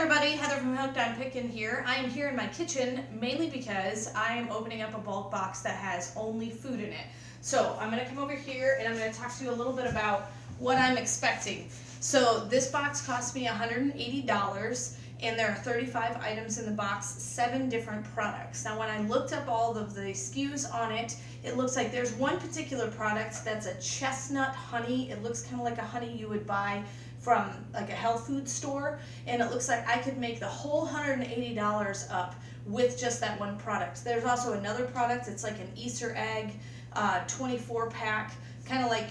everybody, Heather from Hooked on Pickin' here. I am here in my kitchen mainly because I am opening up a bulk box that has only food in it. So I'm going to come over here and I'm going to talk to you a little bit about what I'm expecting. So this box cost me $180 and there are 35 items in the box, 7 different products. Now when I looked up all of the SKUs on it, it looks like there's one particular product that's a chestnut honey. It looks kind of like a honey you would buy from like a health food store, and it looks like I could make the whole $180 up with just that one product. There's also another product, it's like an Easter egg 24 pack, kind of like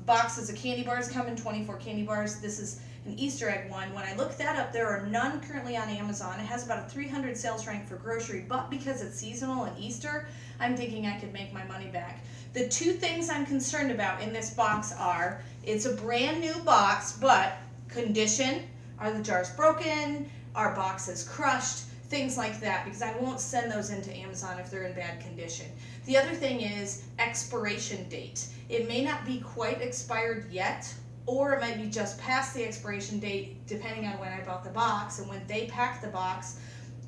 boxes of candy bars come in 24 candy bars. This is an Easter egg one. When I looked that up, there are none currently on Amazon. It has about a 300 sales rank for grocery, but because it's seasonal and Easter, I'm thinking I could make my money back. The 2 things I'm concerned about in this box are, it's a brand new box, but condition, are the jars broken, are boxes crushed, things like that, because I won't send those into Amazon if they're in bad condition. The other thing is expiration date. It may not be quite expired yet, or it might be just past the expiration date, depending on when I bought the box and when they packed the box.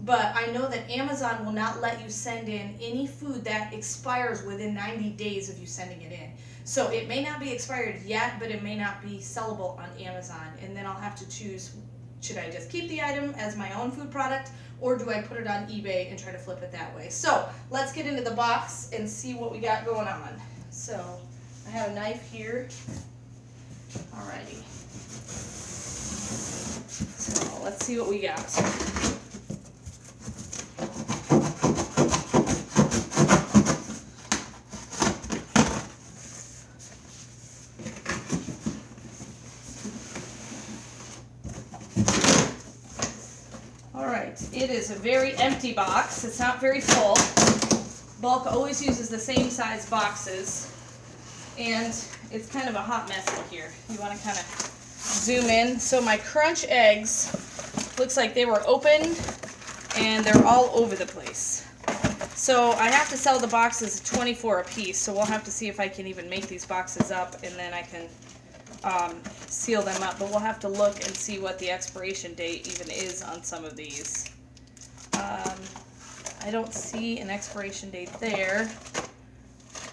But I know that Amazon will not let you send in any food that expires within 90 days of you sending it in. So it may not be expired yet, but it may not be sellable on Amazon. And then I'll have to choose, should I just keep the item as my own food product, or do I put it on eBay and try to flip it that way? So let's get into the box and see what we got going on. So I have a knife here. Alrighty. So let's see what we got. It is a very empty box. It's not very full. Bulk always uses the same size boxes, and it's kind of a hot mess in here. You want to kind of zoom in. So my crunch eggs, looks like they were open and they're all over the place. So I have to sell the boxes 24 a piece, so we'll have to see if I can even make these boxes up, and then I can seal them up. But we'll have to look and see what the expiration date even is on some of these. I don't see an expiration date there,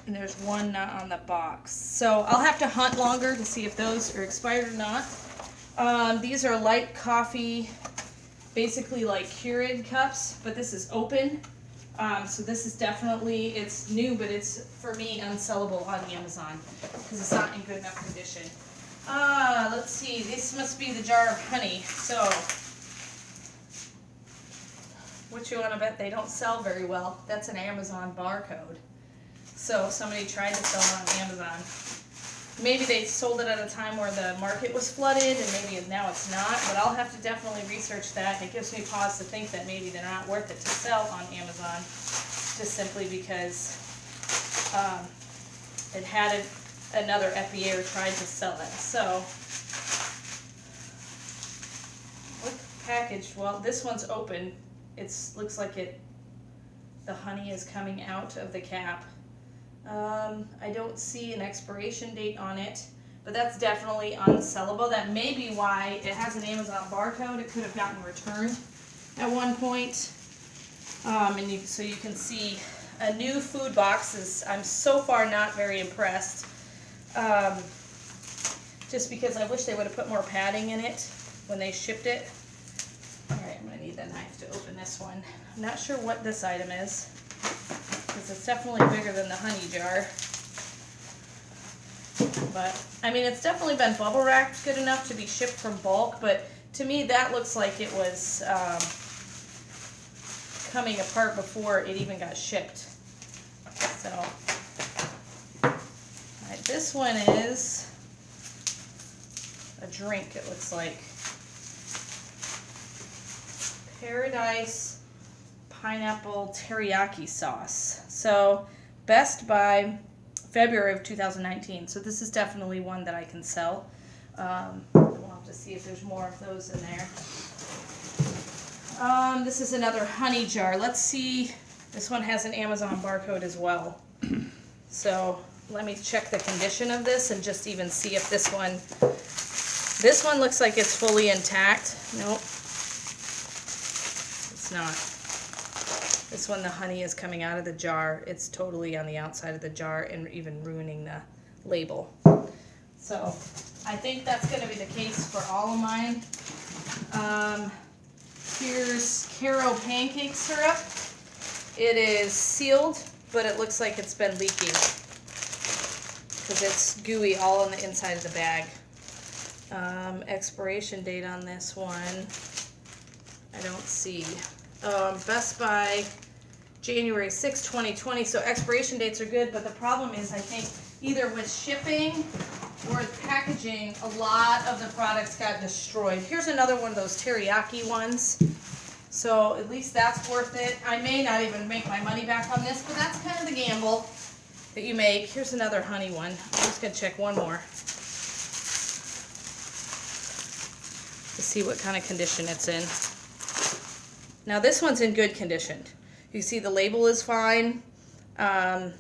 and there's one not on the box. So I'll have to hunt longer to see if those are expired or not. These are light coffee, basically like Keurig cups, but this is open. So this is definitely, it's new, but it's, for me, unsellable on Amazon because it's not in good enough condition. Let's see, this must be the jar of honey. So what you want to bet they don't sell very well? That's an Amazon barcode. So somebody tried to sell it on Amazon. Maybe they sold it at a time where the market was flooded, and maybe now it's not, but I'll have to definitely research that. It gives me pause to think that maybe they're not worth it to sell on Amazon, just simply because it had another FBA or tried to sell it. So, what package? Well, this one's open. It looks like the honey is coming out of the cap. I don't see an expiration date on it, but that's definitely unsellable. That may be why it has an Amazon barcode. It could have gotten returned at one point. So you can see a new food box is, I'm so far not very impressed. Just because I wish they would have put more padding in it when they shipped it. Alright, I'm going to need the knife to open this one. I'm not sure what this item is, because it's definitely bigger than the honey jar. But, I mean, it's definitely been bubble wrapped good enough to be shipped from bulk, but to me that looks like it was coming apart before it even got shipped. So, alright, this one is a drink, it looks like. Paradise Pineapple Teriyaki Sauce. So, best by February of 2019. So this is definitely one that I can sell. We'll have to see if there's more of those in there. This is another honey jar. Let's see. This one has an Amazon barcode as well. So let me check the condition of this and just even see if this one looks like it's fully intact. Nope. not. This one, the honey is coming out of the jar. It's totally on the outside of the jar and even ruining the label. So I think that's going to be the case for all of mine. Here's Caro pancake syrup. It is sealed, but it looks like it's been leaking because it's gooey all on the inside of the bag. Expiration date on this one, I don't see. Best by January 6, 2020. So expiration dates are good, but the problem is I think either with shipping or packaging, a lot of the products got destroyed. Here's another one of those teriyaki ones. So at least that's worth it. I may not even make my money back on this, but that's kind of the gamble that you make. Here's another honey one. I'm just gonna check one more to see what kind of condition it's in. Now this one's in good condition. You see the label is fine. I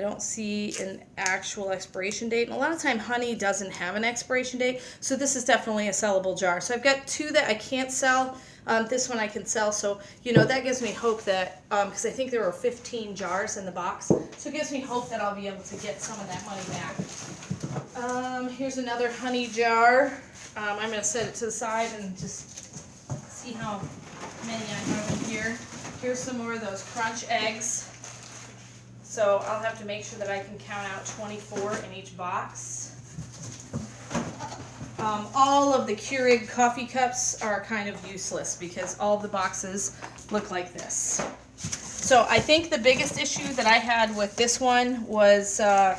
don't see an actual expiration date. And a lot of time honey doesn't have an expiration date. So this is definitely a sellable jar. So I've got two that I can't sell. This one I can sell. So, you know, that gives me hope that, because I think there were 15 jars in the box. So it gives me hope that I'll be able to get some of that money back. Here's another honey jar. I'm going to set it to the side and just see how many I have in here. Here's some more of those crunch eggs. So I'll have to make sure that I can count out 24 in each box. All of the Keurig coffee cups are kind of useless because all the boxes look like this. So I think the biggest issue that I had with this one was a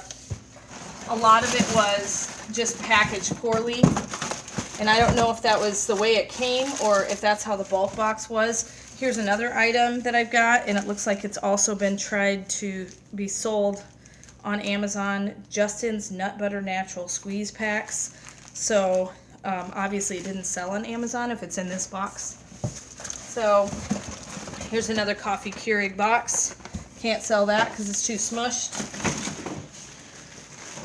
lot of it was just packaged poorly. And I don't know if that was the way it came or if that's how the bulk box was. Here's another item that I've got, and it looks like it's also been tried to be sold on Amazon. Justin's Nut Butter Natural Squeeze Packs. So obviously it didn't sell on Amazon if it's in this box. So here's another coffee Keurig box. Can't sell that because it's too smushed.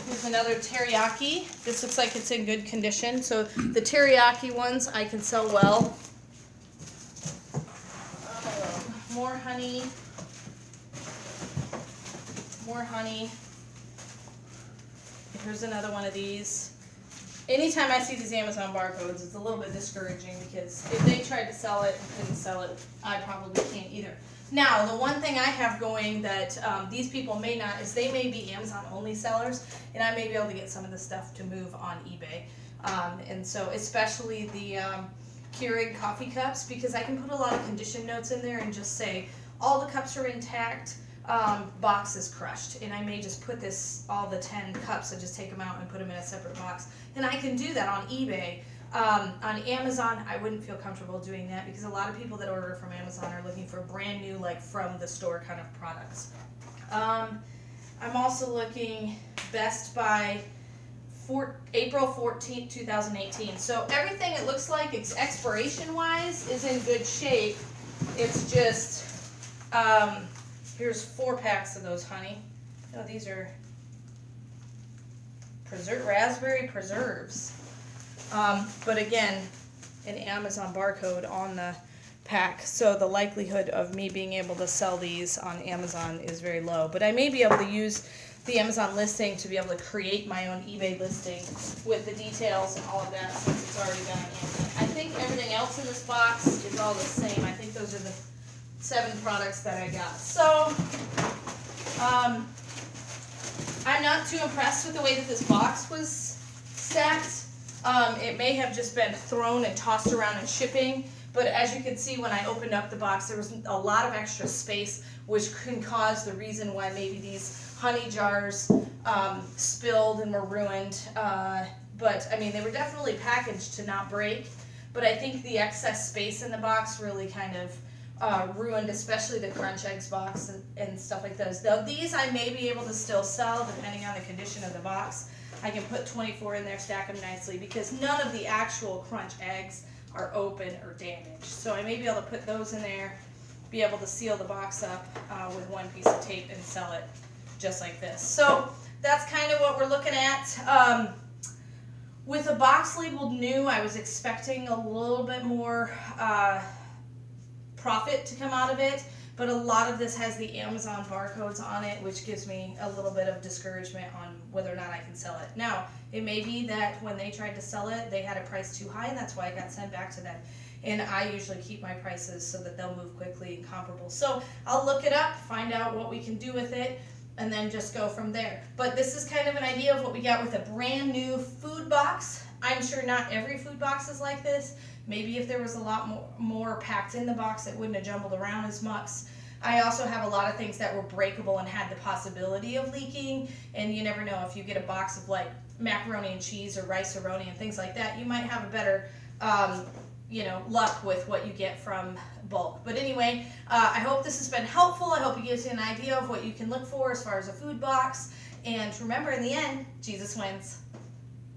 Here's another teriyaki. This looks like it's in good condition. So the teriyaki ones I can sell well. More honey. More honey. Here's another one of these. Anytime I see these Amazon barcodes, it's a little bit discouraging because if they tried to sell it and couldn't sell it, I probably can't either. Now, the one thing I have going that these people may not is they may be Amazon only sellers, and I may be able to get some of the stuff to move on eBay. And so especially the Keurig coffee cups, because I can put a lot of condition notes in there and just say all the cups are intact, box is crushed, and I may just put this, all the 10 cups, and just take them out and put them in a separate box, and I can do that on eBay. On Amazon, I wouldn't feel comfortable doing that because a lot of people that order from Amazon are looking for brand new, like from the store kind of products. I'm also looking Best by April 14th, 2018. So everything it looks like expiration wise is in good shape. It's just, here's 4 packs of those honey. Oh, these are raspberry preserves. But again, an Amazon barcode on the pack, so the likelihood of me being able to sell these on Amazon is very low. But I may be able to use the Amazon listing to be able to create my own eBay listing with the details and all of that since it's already done on Amazon. I think everything else in this box is all the same. I think those are the 7 products that I got. So, I'm not too impressed with the way that this box was stacked. It may have just been thrown and tossed around in shipping, but as you can see when I opened up the box, there was a lot of extra space, which can cause the reason why maybe these honey jars spilled and were ruined. But I mean, they were definitely packaged to not break, but I think the excess space in the box really kind of ruined, especially the crunch eggs box and stuff like those. Though these I may be able to still sell depending on the condition of the box. I can put 24 in there, stack them nicely, because none of the actual crunch eggs are open or damaged. So I may be able to put those in there, be able to seal the box up with one piece of tape and sell it just like this. So that's kind of what we're looking at. With a box labeled new, I was expecting a little bit more profit to come out of it, but a lot of this has the Amazon barcodes on it, which gives me a little bit of discouragement on whether or not I can sell it. Now, it may be that when they tried to sell it, they had a price too high, and that's why it got sent back to them. And I usually keep my prices so that they'll move quickly and comparable. So I'll look it up, find out what we can do with it, and then just go from there. But this is kind of an idea of what we got with a brand new food box. I'm sure not every food box is like this. Maybe if there was a lot more packed in the box, it wouldn't have jumbled around as much. I also have a lot of things that were breakable and had the possibility of leaking, and you never know, if you get a box of like macaroni and cheese or rice-a-roni and things like that, you might have a better luck with what you get from bulk. But anyway, I hope this has been helpful. I hope it gives you an idea of what you can look for as far as a food box. And remember, in the end, Jesus wins.